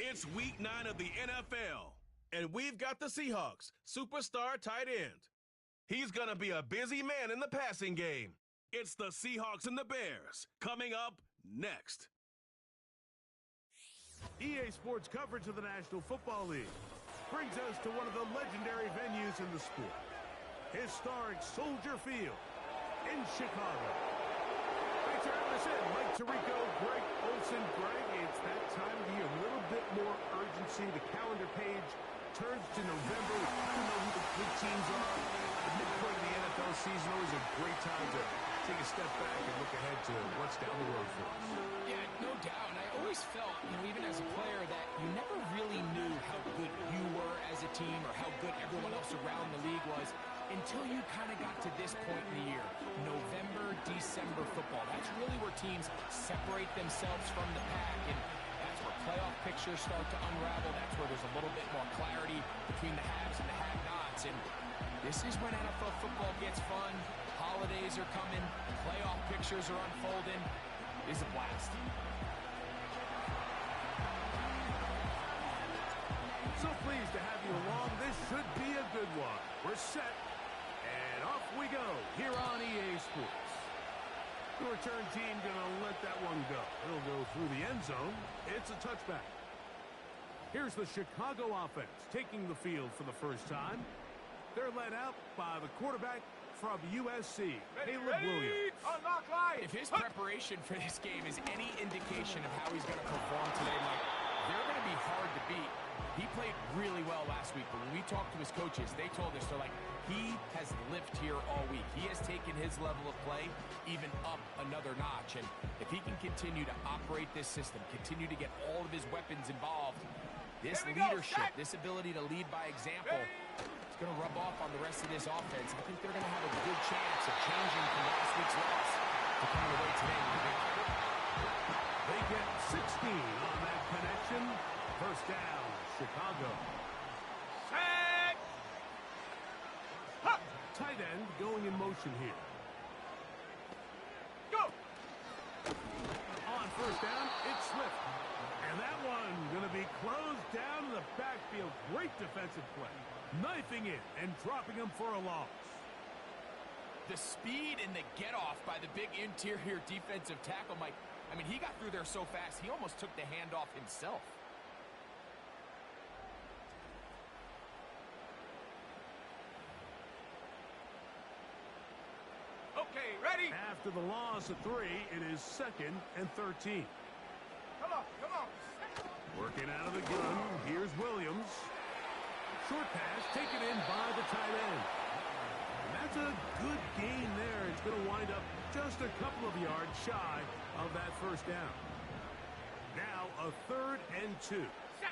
It's week 9 of the NFL, and we've got the Seahawks superstar tight end. He's going to be a busy man in the passing game. It's the Seahawks and the Bears coming up next. EA Sports coverage of the National Football League brings us to one of the legendary venues in the sport, historic Soldier Field in Chicago. Thanks for having us in. Mike Tirico, Greg Olsen. Greg, it's that time of year. A little bit more urgency. The calendar page turns to November. You know who the good teams are. The midpoint of the NFL season, always a great time to take a step back and look ahead to what's down the road for us. Yeah, no doubt. And I always felt, even as a player, that you never really knew how good you were as a team or how good everyone else around the league was until you kind of got to this point in the year. November, December football. That's really where teams separate themselves from the pack, and that's where playoff pictures start to unravel. That's where there's a little bit more clarity between the haves and the have-nots. And this is when NFL football gets fun. Holidays are coming. Playoff pictures are unfolding. It's a blast. So pleased to have you along. This should be a good one. We're set, and off we go here on EA Sports. The return team going to let that one go. It'll go through the end zone. It's a touchback. Here's the Chicago offense taking the field for the first time. They're led out by the quarterback from USC, Caleb Williams. If his preparation for this game is any indication of how he's going to perform today, Mike, they're going to be hard to beat. He played really well last week, but when we talked to his coaches, they told us, they're like, he has lived here all week. He has taken his level of play even up another notch. And if he can continue to operate this system, continue to get all of his weapons involved, this leadership, this ability to lead by example, it's going to rub off on the rest of this offense. I think they're going to have a good chance of changing from last week's loss to coming away today with a victory. They get 16 on that connection. First down, Chicago. Set! Tight end going in motion here. Go! On first down, it's Swift. And that one going to be closed down in the backfield. Great defensive play. Knifing it and dropping him for a loss. The speed and the get-off by the big interior defensive tackle, Mike. He got through there so fast, he almost took the handoff himself. Okay, ready? After the loss of 3, it is 2nd and 13. Come on. Working out of the gun, here's Williams. Short pass taken in by the tight end. And that's a good gain there. It's going to wind up just a couple of yards shy of that first down. Now a 3rd and 2.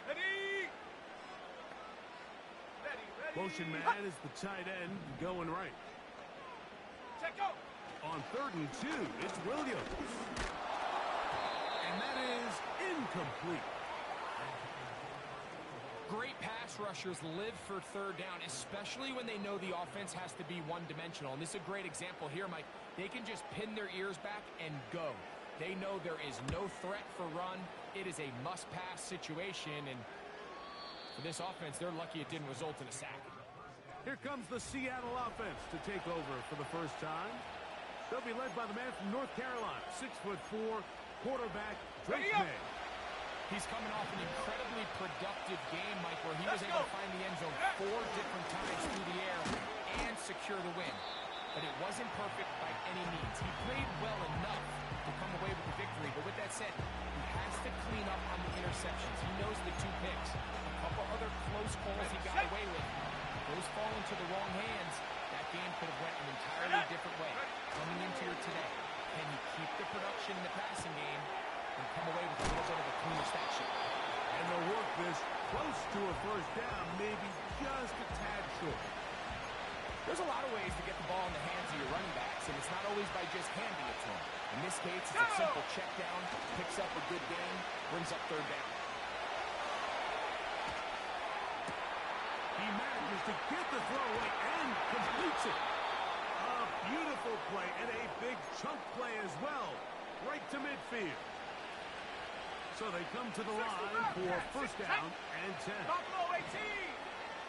Ready? Motion man is the tight end going right. Set, go! On 3rd and 2, it's Williams. And that is incomplete. Great pass rushers live for 3rd down, especially when they know the offense has to be one-dimensional. And this is a great example here, Mike. They can just pin their ears back and go. They know there is no threat for run. It is a must-pass situation, and for this offense, they're lucky it didn't result in a sack. Here comes the Seattle offense to take over for the first time. They'll be led by the man from North Carolina, 6'4", quarterback Drake May. He's coming off an incredibly productive game, Mike, where he was able to find the end zone 4 different times through the air and secure the win. But it wasn't perfect by any means. He played well enough to come away with the victory. But with that said, he has to clean up on the interceptions. He knows the 2 picks. A couple other close calls he got away with. Those fall into the wrong hands. That game could have went an entirely different way. Coming into here today, can he keep the production in the passing game and come away with a little bit of a cleaner stat sheet? And they'll work this close to a first down, maybe just a tad short. There's a lot of ways to get the ball in the hands of your running backs, and it's not always by just handing it to them. In this case, it's a simple check down, picks up a good gain, brings up 3rd down. He manages to get the throw away and completes it. A beautiful play and a big chunk play as well, right to midfield. So they come to the line for first down and 10. Buffalo 18.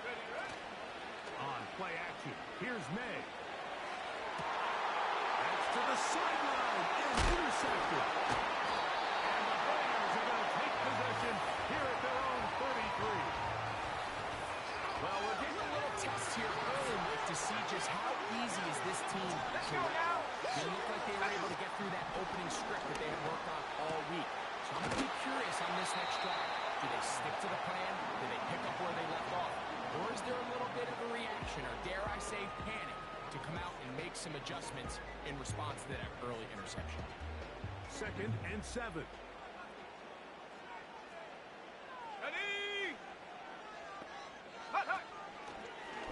Ready, ready. On play action, here's May. That's to the sideline and intercepted. And the Bears are going to take possession here at their own 33. Well, we're getting a little test here early, Mike, to see just how easy is this team Let's to go run. now. They look like they were able to get through that opening script that they had worked on all week. So I'm going to be curious on this next drive. Do they stick to the plan? Do they pick up where they left off? Or is there a little bit of a reaction, or dare I say panic, to come out and make some adjustments in response to that early interception? 2nd and 7. Ready. Hut, hut.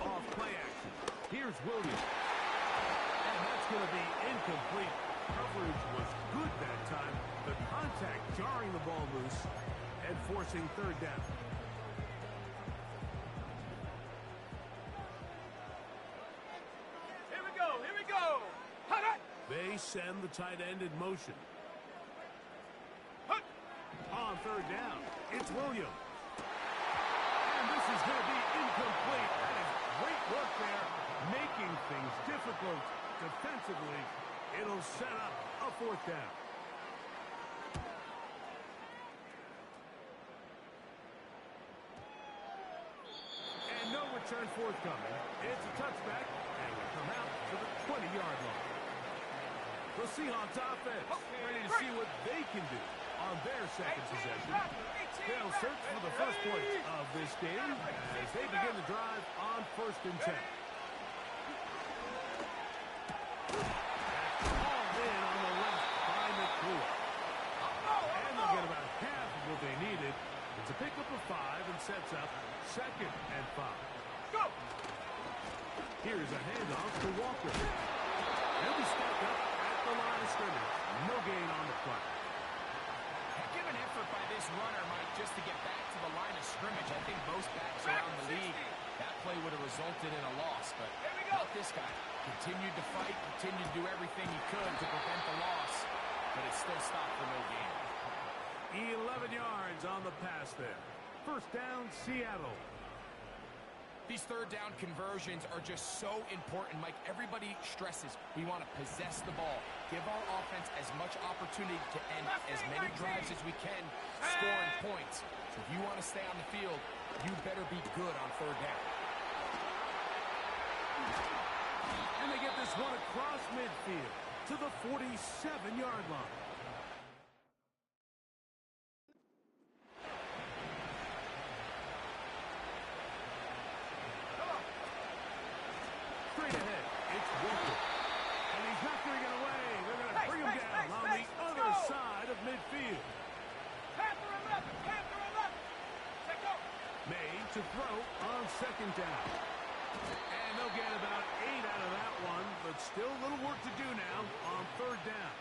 Off play action, here's Williams. And that's going to be incomplete. Coverage was good that time. The contact jarring the ball loose and forcing third down. Here we go. Here we go. Hut, hut. They send the tight end in motion. Hut. On third down, it's Williams. And this is going to be incomplete. That is great work there, making things difficult defensively. It'll set up a fourth down. And no return forthcoming. It's a touchback, and we come out to the 20-yard line. The Seahawks offense ready to see what they can do on their second possession. They'll search for the first points of this game as they begin the drive on 1st and 10. Hauled in on the left by McCool. And they'll get about half of what they needed. It's a pickup of 5 and sets up 2nd and 5. Go. Here's a handoff to Walker. He'll be stepped up at the line of scrimmage. No gain on the play. Heck of an effort by this runner, Mike, just to get back to the line of scrimmage. I think most backs around the league, that play would have resulted in a loss, but not this guy. Continued to fight, continued to do everything he could to prevent the loss, but it still stopped for no gain. 11 yards on the pass there. First down, Seattle. These third down conversions are just so important, Mike. Everybody stresses we want to possess the ball, give our offense as much opportunity to end as many drives as we can, scoring points. So if you want to stay on the field, you better be good on third down. And they get this one across midfield to the 47-yard line. Straight ahead, it's Walker. And he's not going to get away. They're going to bring him down on the other side of midfield. Panther 11. Panther 11. Check out. May to throw on 2nd down. And they'll get about 8 out of that one, but still a little work to do now on 3rd down.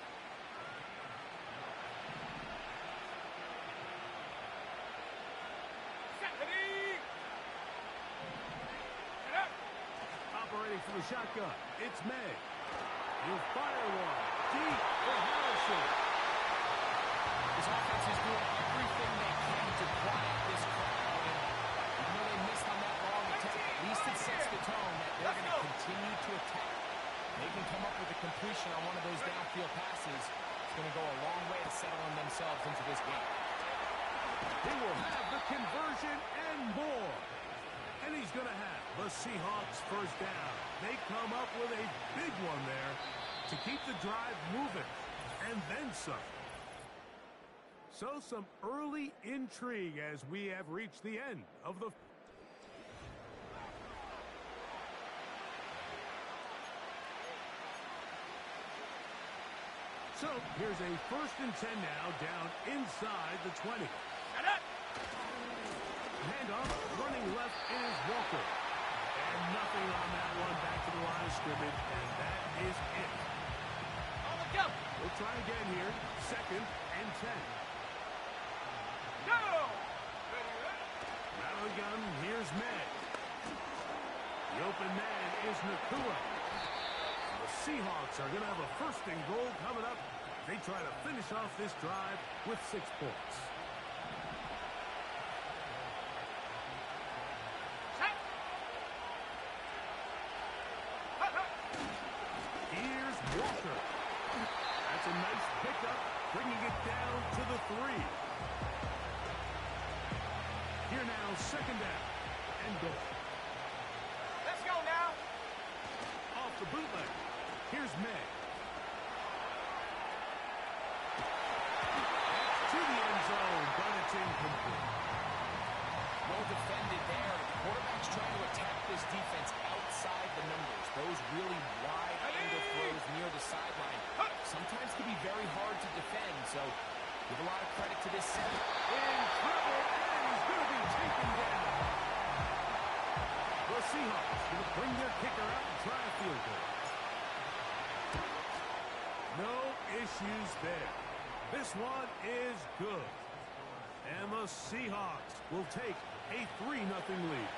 Ready. Get up. Operating from the shotgun, it's May. He'll fire one deep for Harrison. This offense is doing everything they can to quiet this crowd. And even though they missed on that long attempt, at least it sets the tone that they're going to continue to attack. They can come up with a completion on one of those downfield passes. It's going to go a long way to settling themselves into this game. He will have the conversion and more. And he's going to have the Seahawks first down. They come up with a big one there to keep the drive moving. And then some. So some early intrigue as we have reached the end of the... So here's a 1st and 10 now down inside the 20. Get up. Handoff, running left is Walker. And nothing on that one, back to the line of scrimmage, and that is it. On the go. We'll try again here, 2nd and 10. Go. Ready, ready. Rattle gun, here's May. The open man is Nakua. The Seahawks are going to have a 1st and goal coming up. They try to finish off this drive with 6 points. up, bringing it down to the 3. Here now, second down and goal. Let's go now. Off the bootleg. Here's May. To the end zone, but it's incomplete. Well defended there. The quarterback's trying to attack this defense outside the numbers. Those really wide angle throws near the sideline sometimes can be very hard to defend, so give a lot of credit to this center. In trouble, and he's going to be taken down. The Seahawks going to bring their kicker out and try a field goal. No issues there. This one is good. And the Seahawks will take a 3-0 lead.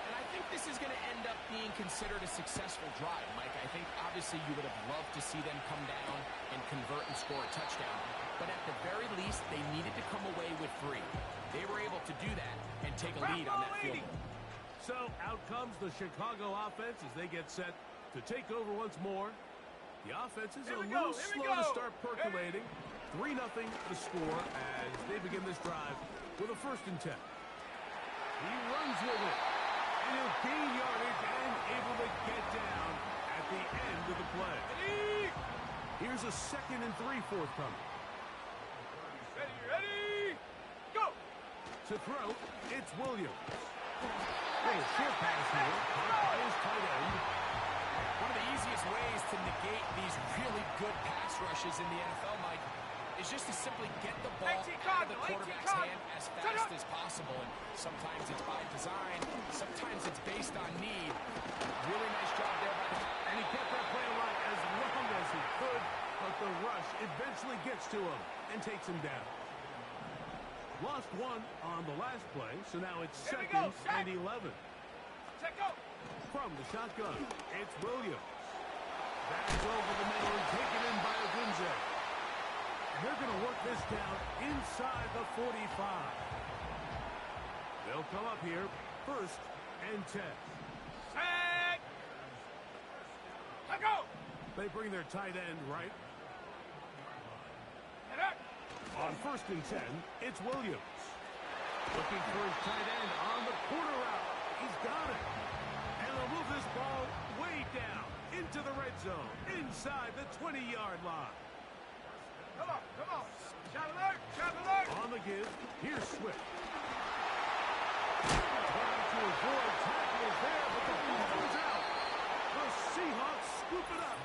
And I think this is going to end up being considered a successful drive, Mike. I think obviously you would have loved to see them come down and convert and score a touchdown. But at the very least, they needed to come away with 3. They were able to do that and take a lead on that field goal. So out comes the Chicago offense as they get set to take over once more. The offense is a little slow to start percolating. 3-0 the score as they begin this drive with a 1st and 10. He runs with it. And he'll gain yardage and able to get down at the end of the play. Here's a 2nd and 3 forthcoming. Ready, go! To throw, it's Williams. A short pass here, caught by his tight end. One of the easiest ways to negate these really good pass rushes in the NFL, Mike, is just to simply get the ball out of the quarterback's hand as fast as possible. And sometimes it's by design, sometimes it's based on need. Really nice job there by the... And he kept that play alive as long as he could, but the rush eventually gets to him and takes him down. Lost 1 on the last play, so now it's 2nd and 11. Check go. From the shotgun, it's Williams. That's over the middle and taken in by Odunze. They're going to work this down inside the 45. They'll come up here, 1st and 10. Set. Let go. They bring their tight end right. Get up. On 1st and 10, it's Williams. Looking for his tight end on the corner route. He's got it. And they'll move this ball way down into the red zone, inside the 20-yard line. Come on, come on. Shot alert, shot alert. On the give, here's Swift. Trying to avoid tackles there, but the ball goes out. The Seahawks scoop it up.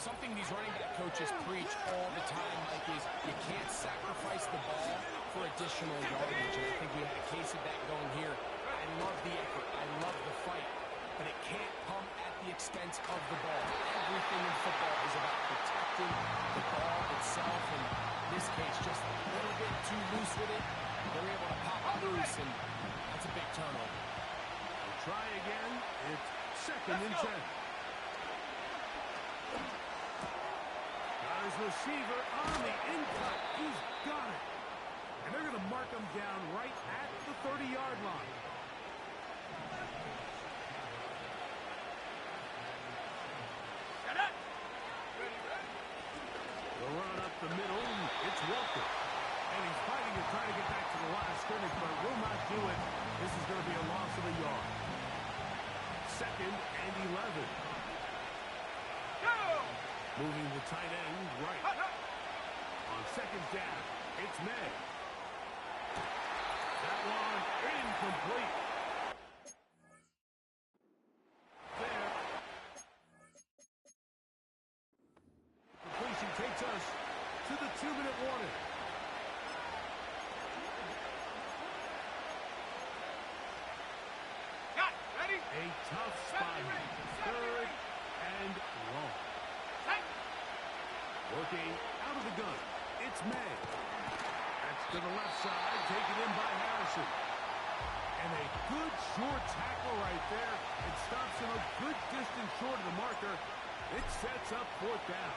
Something these running back coaches preach all the time, Mike, is you can't sacrifice the ball for additional yardage. And I think we had a case of that going here. I love the effort. I love the fight. But it can't come at the expense of the ball. Everything in football is about protecting the ball itself. And in this case, just a little bit too loose with it. They're able to pop it loose, and that's a big turnover. Try again. It's 2nd and 10. Got his receiver on the in-cut. He's got it. And they're going to mark him down right at the 30-yard line. Get up. Ready, ready. The run up the middle. It's Walker. And he's fighting to try to get back to the line of scrimmage, but will not do it. This is going to be a loss of a yard. 2nd and 11. Go. Moving the tight end right. On 2nd down, it's May. That one incomplete. There. Completion takes us to the 2-minute warning. Got it. Ready. A tough spot. 3rd and long. Set. Working out of the gun. It's May. That's to the left side, taken in by Harrison. And a good short tackle right there. It stops him a good distance short of the marker. It sets up 4th down.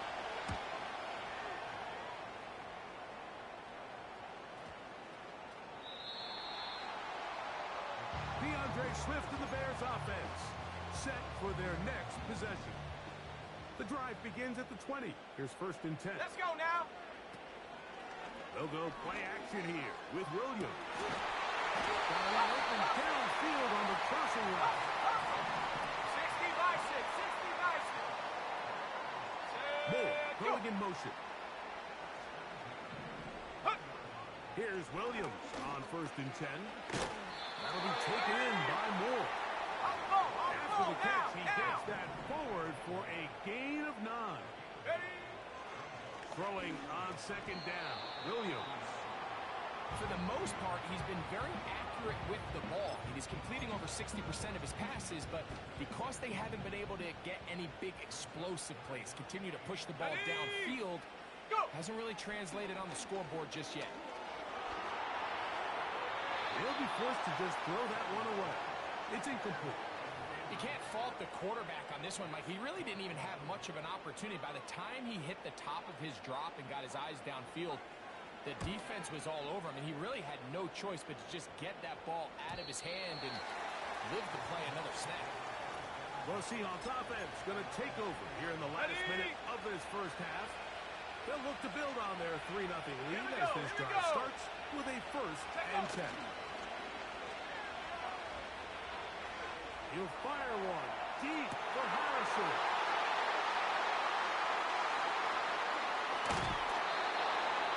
DeAndre Swift and the Bears offense set for their next possession. The drive begins at the 20. Here's 1st and 10. Let's go now. They'll go play action here with Williams. Got an open downfield on the crossing route. 60 by 6. 60 by 6. Moore going in motion. Here's Williams on 1st and 10. That'll be taken in by Moore. After the catch, he gets that forward for a gain of 9. Throwing on 2nd down, Williams. For the most part, he's been very accurate with the ball. He's completing over 60% of his passes, but because they haven't been able to get any big explosive plays, continue to push the ball downfield, hasn't really translated on the scoreboard just yet. He'll be forced to just throw that one away. It's incomplete. You can't fault the quarterback on this one, Mike. He really didn't even have much of an opportunity. By the time he hit the top of his drop and got his eyes downfield, the defense was all over him, and he really had no choice but to just get that ball out of his hand and live to play another snap. Well, Seahawks offense going to take over here in the last minute of this first half. They'll look to build on their 3-0 lead as this drive starts with a 1st and 10. He'll fire one deep for Harrison.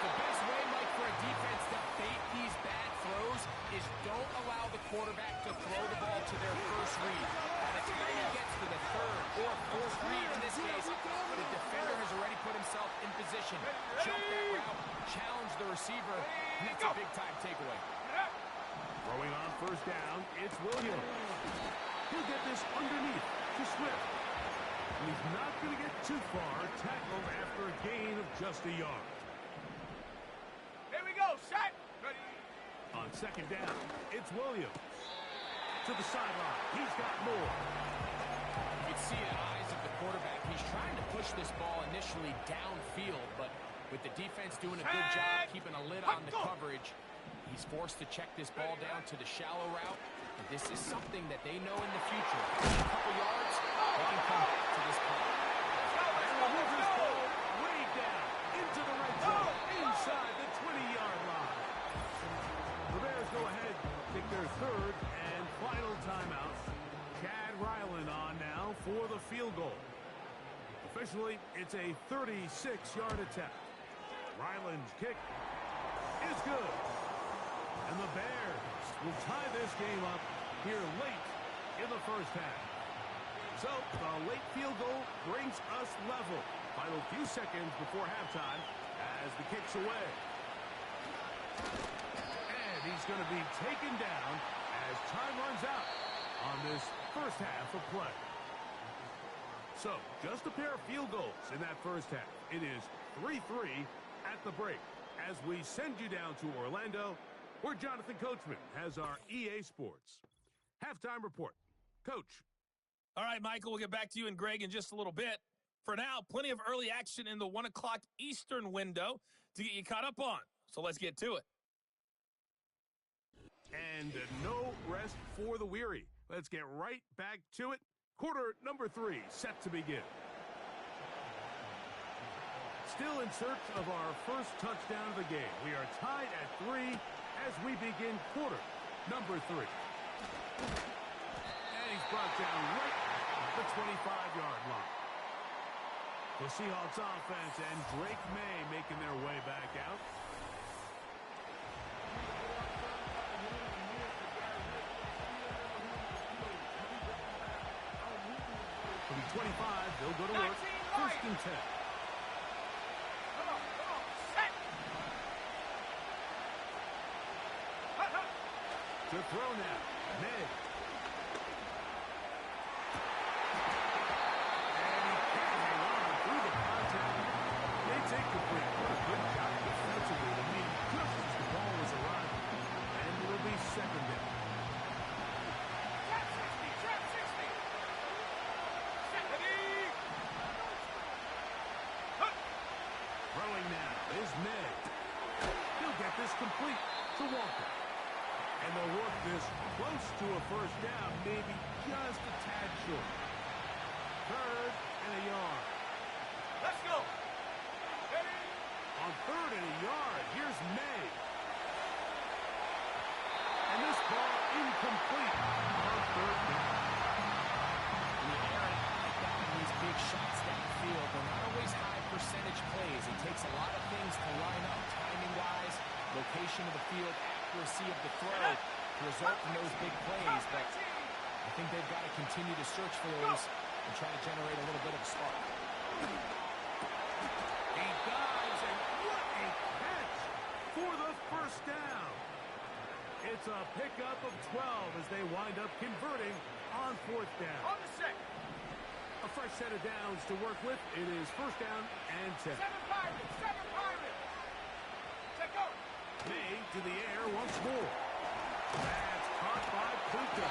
The best way, Mike, for a defense to bait these bad throws is don't allow the quarterback to throw the ball to their first read. By the time he gets to the 3rd or 4th read, in this case, the defender has already put himself in position. Jump that route, challenge the receiver, and that's a big-time takeaway. Throwing on 1st down, it's Williams. He'll get this underneath to Swift. And he's not going to get too far, tackled after a gain of just a yard. Here we go, set. On 2nd down, it's Williams. To the sideline, he's got more. You can see in the eyes of the quarterback, he's trying to push this ball initially downfield, but with the defense doing a good job keeping a lid on the coverage, he's forced to check this ball down to the shallow route. This is something that they know in the future. A couple yards, they can come back to this play. And the Rivers ball way down into the red zone, inside the 20-yard line. The Bears go ahead, take their 3rd and final timeout. Chad Ryland on now for the field goal. Officially, it's a 36-yard attempt. Ryland's kick is good. And the Bears will tie this game up here late in the first half. So, the late field goal brings us level. Final few seconds before halftime as the kick's away. And he's going to be taken down as time runs out on this first half of play. So, just a pair of field goals in that first half. It is 3-3 at the break as we send you down to Orlando, where Jonathan Coachman has our EA Sports halftime report. Coach. All right, Michael, we'll get back to you and Greg in just a little bit. For now, plenty of early action in the 1 o'clock Eastern window to get you caught up on. So let's get to it. And no rest for the weary. Let's get right back to it. Quarter number 3 set to begin. Still in search of our first touchdown of the game. We are tied at 3 as we begin quarter number 3. And he's brought down right at the 25-yard line. The Seahawks offense and Drake May making their way back out. From 25, they'll go to work. 1st and 10. Come on, set. To throw now, May. And he can't hang on through the contact. They take the break. Good job defensively to meet just as the ball was arriving. And it'll be 2nd down. Trap 60, trap 60. Set, ready. Throwing now is May. He'll get this complete to Walker. And they'll work this close to a first down, maybe just a tad short. 3rd and a yard. Let's go. Ready? On 3rd and a yard, here's May. And this ball incomplete on 3rd down. In the air like that, in these big shots downfield, they're not always high percentage plays. It takes a lot of things to line up, timing-wise, location of the field, accuracy of the throw to result in those big plays. But I think they've got to continue to search for those and try to generate a little bit of a spark. He dives, and what a catch for the first down. It's a pickup of 12 as they wind up converting on 4th down. On the set. A fresh set of downs to work with. It is 1st down and 10. 7 Pirates. 7 Pirates. Check go. May to the air once more. That's caught by Puka.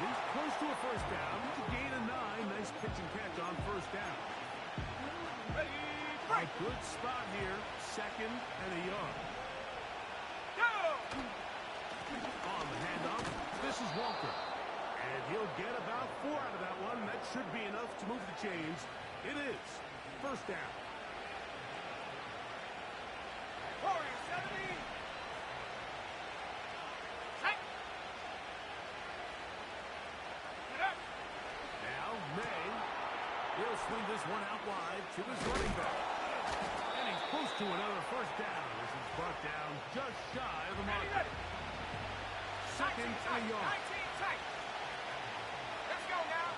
He's close to a 1st down. It's a gain of 9. Nice pitch and catch on 1st down. Ready? A Break. good spot here. 2nd and a yard. Go. On the handoff, this is Walker. And he'll get about 4 out of that one. That should be enough to move the chains. It is 1st down. Warriors 70. Check. Get up. Now, May. He'll swing this one out wide to his running back. And he's close to another 1st down. This is brought down just shy of the Ready, mark. ready. 2nd and a yard. 19 tight. Let's go now.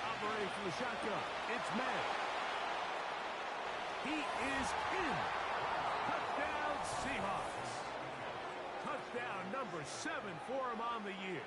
Operating from the shotgun. It's May. He is in. Touchdown, Seahawks. Touchdown number 7 for him on the year.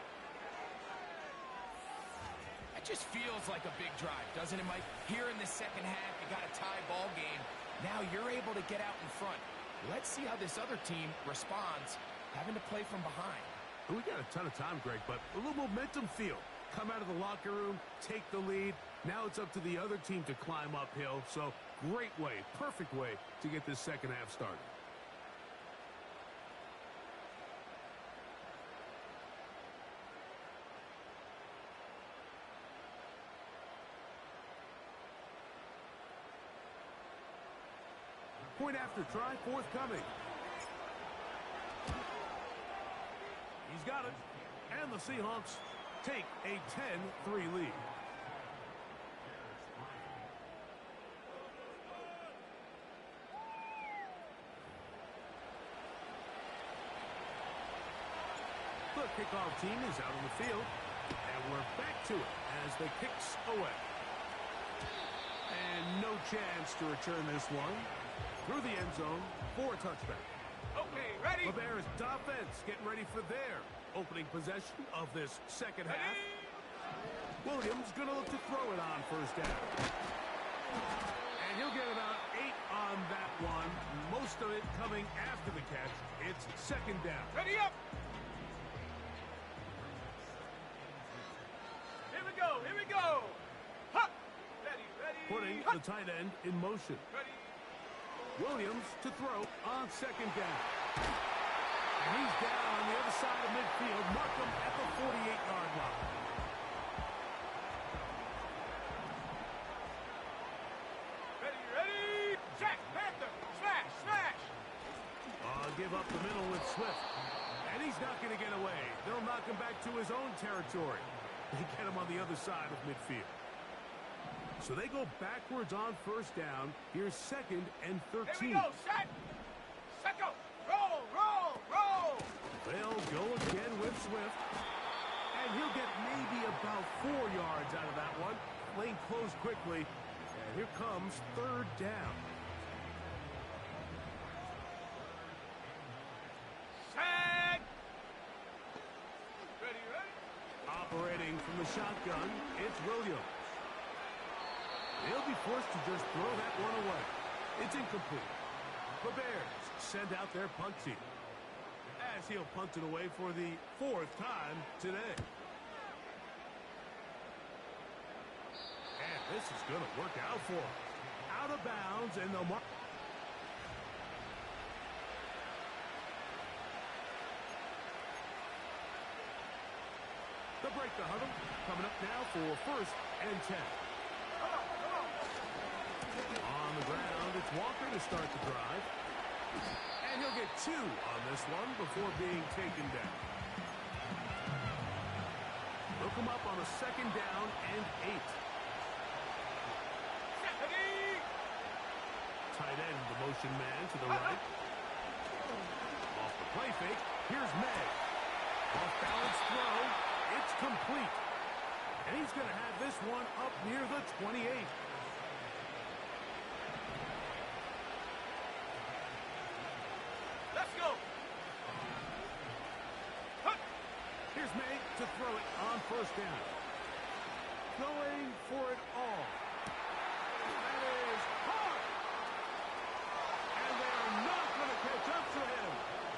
That just feels like a big drive, doesn't it, Mike? Here in the second half, you got a tie ball game. Now you're able to get out in front. Let's see how this other team responds, having to play from behind. We got a ton of time, Greg, but a little momentum feel. Come out of the locker room, take the lead. Now it's up to the other team to climb uphill. So great way, perfect way to get this second half started. Point after try forthcoming. He's got it. And the Seahawks take a 10-3 lead. The kickoff team is out on the field. And we're back to it as the kicks away. And no chance to return this one. Through the end zone for a touchback. Okay, ready? The Bears defense getting ready for their opening possession of this second half. Williams going to look to throw it on 1st down. And he'll get about 8 on that one. Most of it coming after the catch. It's 2nd down. Ready up. Here we go. Here we go. Hop. Ready, ready. Putting Hop. the tight end in motion. Ready. Williams to throw on 2nd down. And he's down on the other side of midfield. Mark him at the 48-yard line. Ready, ready. Jack Panther. Smash, smash. Give up the middle with Swift. And he's not going to get away. They'll knock him back to his own territory. They get him on the other side of midfield. So they go backwards on 1st down. Here's 2nd and 13. Here we go. Set. Set go. Roll, roll, roll. They'll go again with Swift. And he'll get maybe about 4 yards out of that one. Lane closed quickly. And here comes 3rd down. Set. Ready, ready. Operating from the shotgun, it's Williams. They'll be forced to just throw that one away. It's incomplete. The Bears send out their punt team. As he'll punt it away for the 4th time today. And this is going to work out for him. Out of bounds, and they'll mark. They'll break the huddle. Coming up now for 1st and 10. Come on, come on. On the ground, it's Walker to start the drive. And he'll get 2 on this one before being taken down. They'll come up on a 2nd down and 8. Tight end, the motion man to the right. Off the play fake, here's May. Off balance throw, it's complete. And he's going to have this one up near the 28. Let's go. Here's May to throw it on 1st down. Going for it all. That is hard. And they are not going to catch up to him.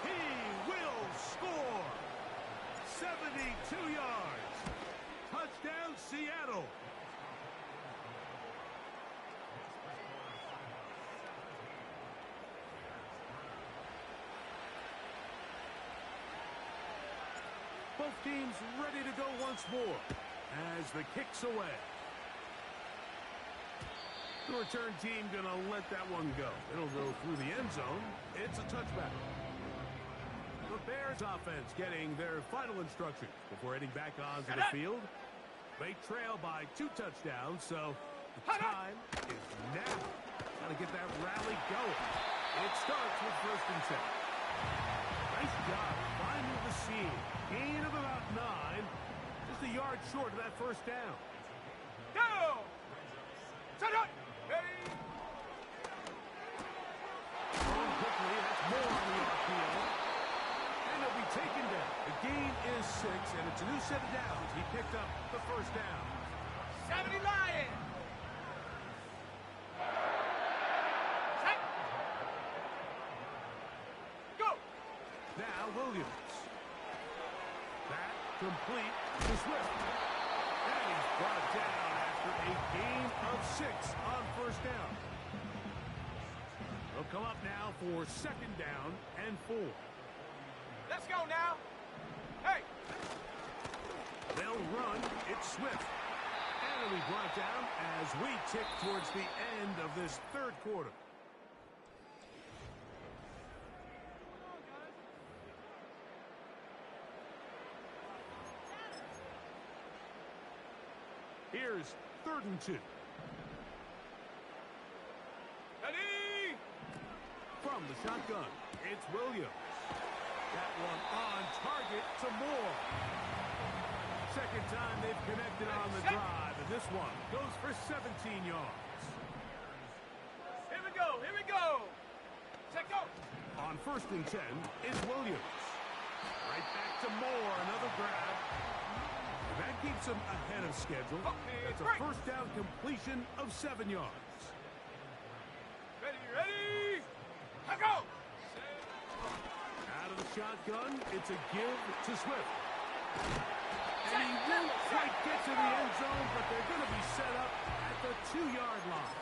He will score. 72 yards. Touchdown, Seattle. Both teams ready to go once more as the kick's away. The return team going to let that one go. It'll go through the end zone. It's a touchback. The Bears offense getting their final instructions before heading back onto the field. They trail by 2 touchdowns, so the time is now. Got to get that rally going. It starts with 1st and 10. Nice job finding the seam. Gain of about 9. Just a yard short of that 1st down. Go! Set up! Ready? Going quickly, that's more on the RPO. And he'll be taken down. The gain is 6, and it's a new set of downs. He picked up the 1st down. 70 Lions! Set! Go! Now Williams. That complete to Swift. And he's brought down after a gain of 6 on 1st down. They'll come up now for 2nd down and 4. Let's go now! Hey! They'll run. It's Swift. And it'll be brought down as we tick towards the end of this 3rd quarter. Here's 3rd and 2. Ready? From the shotgun, it's Williams. That one on target to Moore. 2nd time they've connected on the drive, and this one goes for 17 yards. Here we go! Here we go! Set go! On 1st and 10, it's Williams. Right back to Moore, another grab. And that keeps him ahead of schedule. That's a 1st down completion of 7 yards. Ready, ready! Let's go! Out of the shotgun, it's a give to Swift. And he won't quite get to the end zone, but they're going to be set up at the 2-yard line.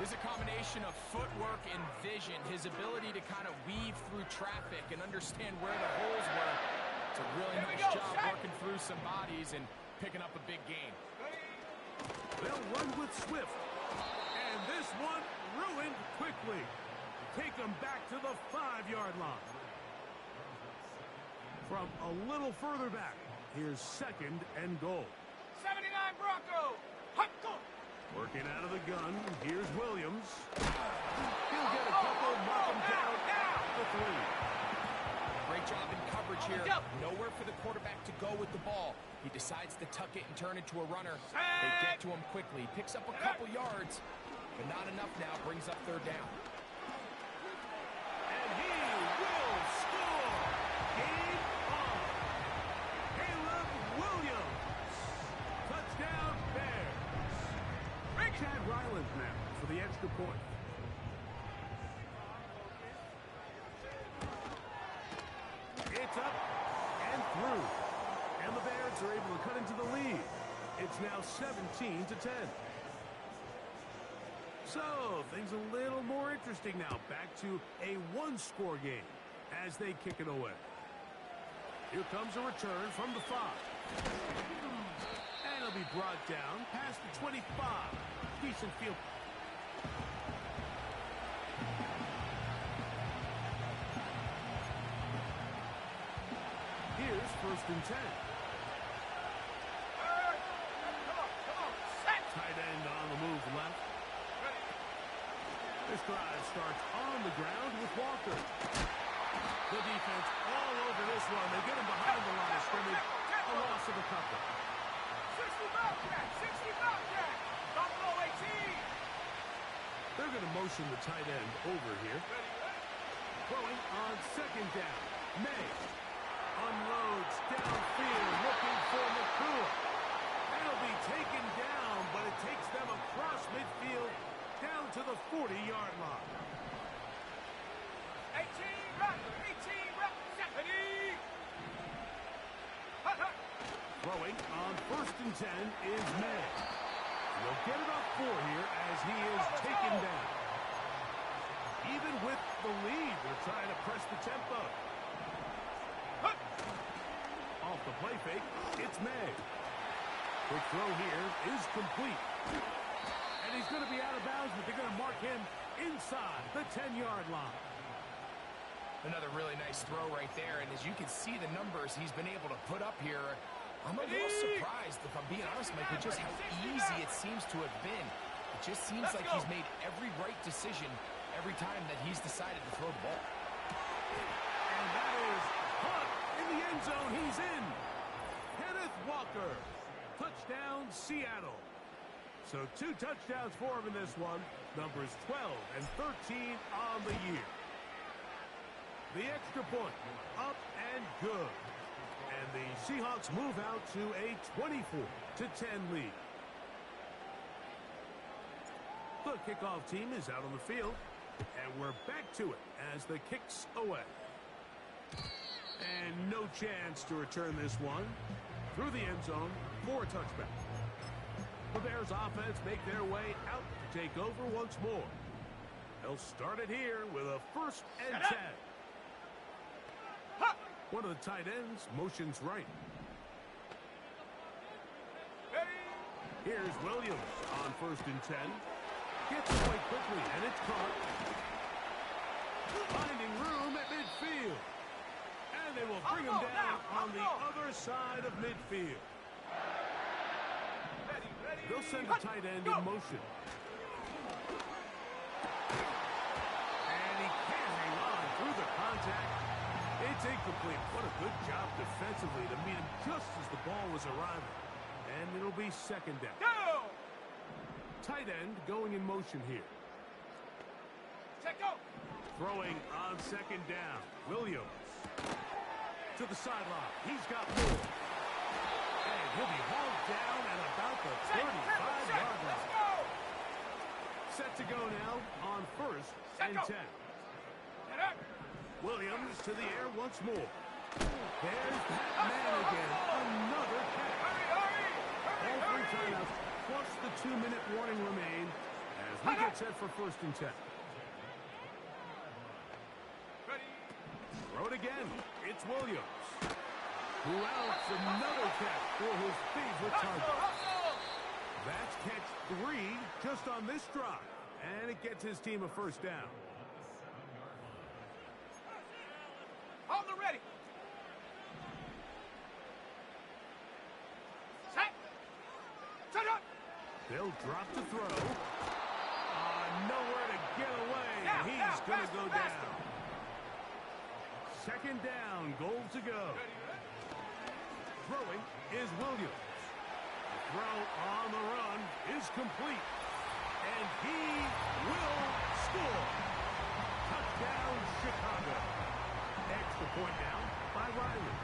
There's a combination of footwork and vision, his ability to kind of weave through traffic and understand where the holes were. It's a really nice job working through some bodies and picking up a big gain. They'll run with Swift. And this one ruined quickly. Take them back to the 5-yard line. From a little further back, here's 2nd and goal. 79 Bronco! Hot go! Working out of the gun, here's Williams. He'll get a couple, knock him down at the 3. Great job in coverage here. Nowhere for the quarterback to go with the ball. He decides to tuck it and turn it to a runner. They get to him quickly. Picks up a couple yards, but not enough now. Brings up 3rd down. And he will score. Game on. Caleb Williams. Touchdown Bears. Chad Ryland now for the extra point. It's up and through. And the Bears are able to cut into the lead. It's now 17-10. So, things a little more interesting now. Back to a 1-score game as they kick it away. Here comes a return from the 5. And it'll be brought down past the 25. Decent field. Here's 1st and 10. Come on, set. Tight end on the move left. This drive starts on the ground with Walker. The defense all over this one. They get him behind the line of scrimmage. A loss of a couple. 60 Bobcat, 60 Bobcat. Buffalo 18. They're going to motion the tight end over here. Throwing on 2nd down. May unloads downfield looking for McCool. That'll be taken down, but it takes them across midfield down to the 40-yard line. 18 Raptor, 70. Throwing on 1st and 10 is May. He'll get it up 4 here as he is taken down. Even with the lead, they're trying to press the tempo. Off the play fake, it's May. Quick throw here is complete. And he's going to be out of bounds, but they're going to mark him inside the 10-yard line. Another really nice throw right there, and as you can see the numbers he's been able to put up here, I'm a little surprised, if I'm being honest, Mike, with just how easy it seems to have been. It just seems like he's made every right decision every time that he's decided to throw the ball. And that is caught in the end zone. He's in. Kenneth Walker. Touchdown, Seattle. So 2 touchdowns for him in this one. Numbers 12 and 13 on the year. The extra point, up and good. And the Seahawks move out to a 24-10 lead. The kickoff team is out on the field. And we're back to it as the kick's away. And no chance to return this one through the end zone for a touchback. The Bears offense make their way out to take over once more. They'll start it here with a 1st and 10. One of the tight ends motions right. Here's Williams on 1st and 10. Gets away quickly, and it's caught. Finding room at midfield. And they will bring him down on the other side of midfield. They'll send the tight end in motion. And he can't hang on through the contact. It's incomplete. What a good job defensively to meet him just as the ball was arriving. And it'll be 2nd down. Go! Tight end going in motion here. Check go! Throwing on 2nd down. Williams to the sideline. He's got more. And he'll be hauled down at about the 35-yard line. Let's go! Set to go now on 1st and 10. Williams to the air once more. There's that man again. Another catch. All 3 timeouts plus the 2-minute warning remain as we get set for 1st and 10. Throw it again. It's Williams. Who else? Another catch for his favorite target. That's catch 3 just on this drive. And it gets his team a 1st down. On the ready. Set. Set up. They'll drop the throw. Nowhere to get away. He's going to go down. 2nd down, goal to go. Throwing is Williams. The throw on the run is complete. And he will score. Touchdown, Chicago. Extra point now by Riley.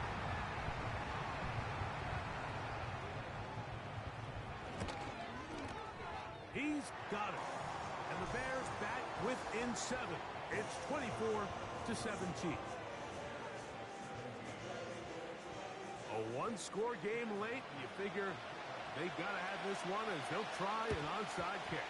He's got it. And the Bears back within 7. It's 24-17. A 1-score game late. You figure they got to have this one as they'll try an onside kick.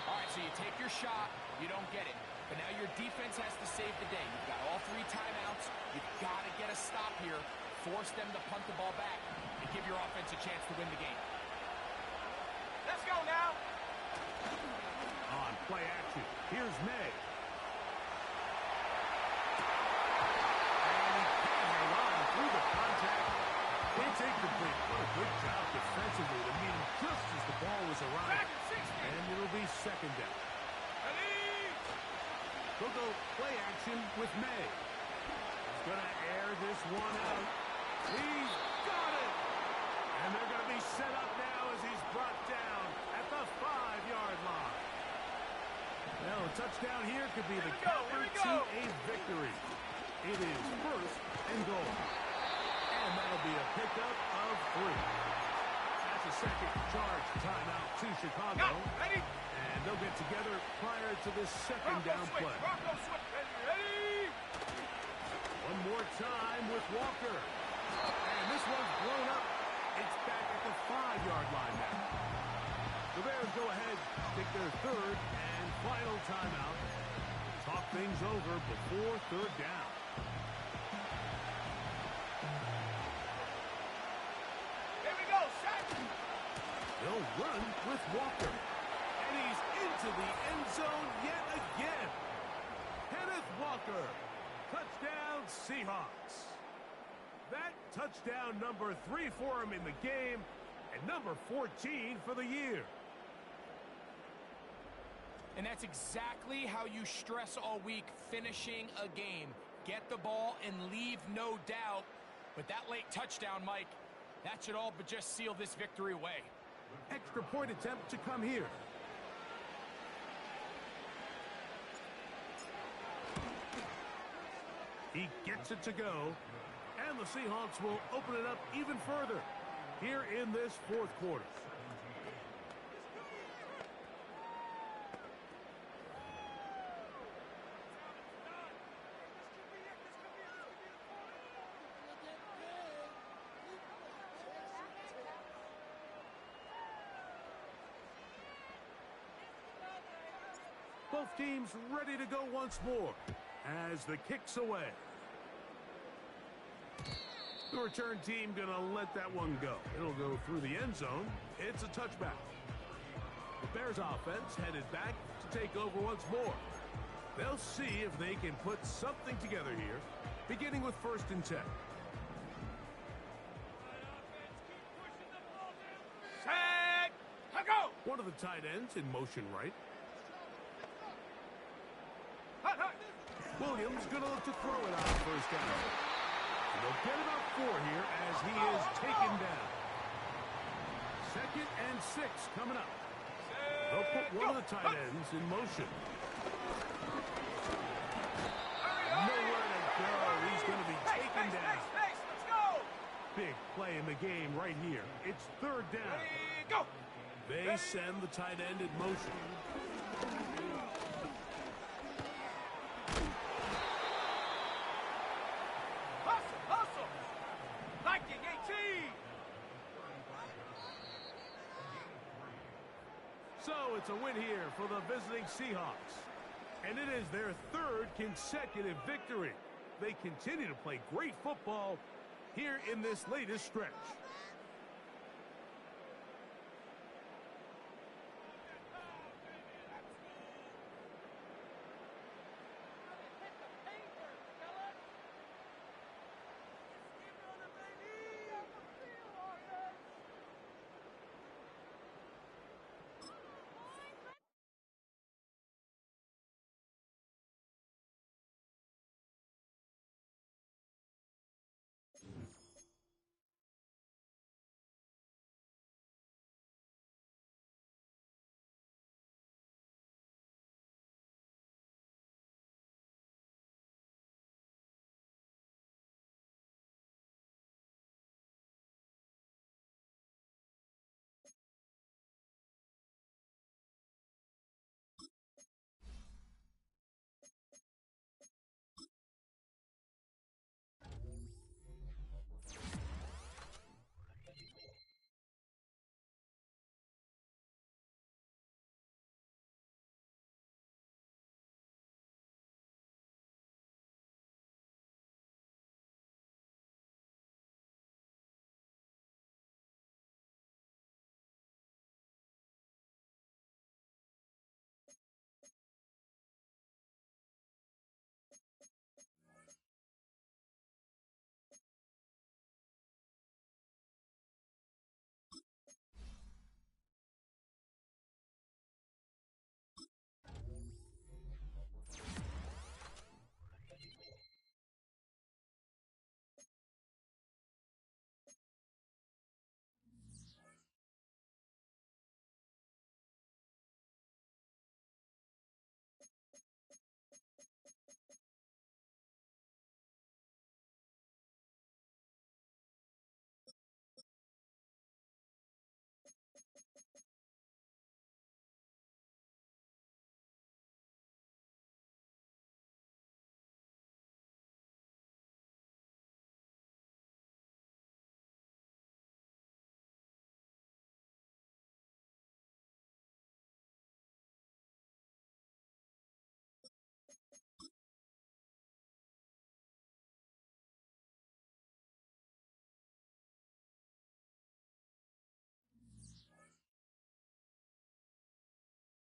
All right, so you take your shot, you don't get it. But now your defense has to save the day. You've got all 3 timeouts. You've got to get a stop here. Force them to punt the ball back and give your offense a chance to win the game. Let's go now. Play action. Here's May. And he can't hang on through the contact. It's incomplete. What a good job defensively to meet him just as the ball was arriving. And it'll be second down. They'll go play action with May. He's going to air this one out. He's got it! And they're going to be set up now as he's brought down at the 5-yard line. Well, a touchdown here could be the counter to a victory. It is first and goal. And that'll be a pickup of 3. That's a second charge timeout to Chicago. And they'll get together prior to this second down play. One more time with Walker. And this one's blown up. It's back at the 5-yard line now. The Bears go ahead, take their third and final timeout. Talk things over before third down. Here we go, set! They'll run with Walker. And he's into the end zone yet again. Kenneth Walker. Touchdown, Seahawks. That touchdown number 3 for him in the game and number 14 for the year. And that's exactly how you stress all week, finishing a game. Get the ball and leave no doubt. But that late touchdown, Mike, that should all but just seal this victory away. Extra point attempt to come here. He gets it to go, and the Seahawks will open it up even further here in this fourth quarter. Both teams ready to go once more as the kick's away. The return team gonna let that one go. It'll go through the end zone. It's a touchback. The Bears offense headed back to take over once more. They'll see if they can put something together here, beginning with 1st and 10. Set! Go! One of the tight ends in motion right. Williams gonna look to throw it on 1st down. And they'll get about 4 here as he is taken down. 2nd and 6 coming up. They'll put one of the tight ends in motion. Nowhere to go. He's going to be taken down. Let's go! Big play in the game right here. It's 3rd down. Go! They send the tight end in motion. Hustle! Viking 18! So it's a win here for the visiting Seahawks. And it is their 3rd consecutive victory. They continue to play great football here in this latest stretch.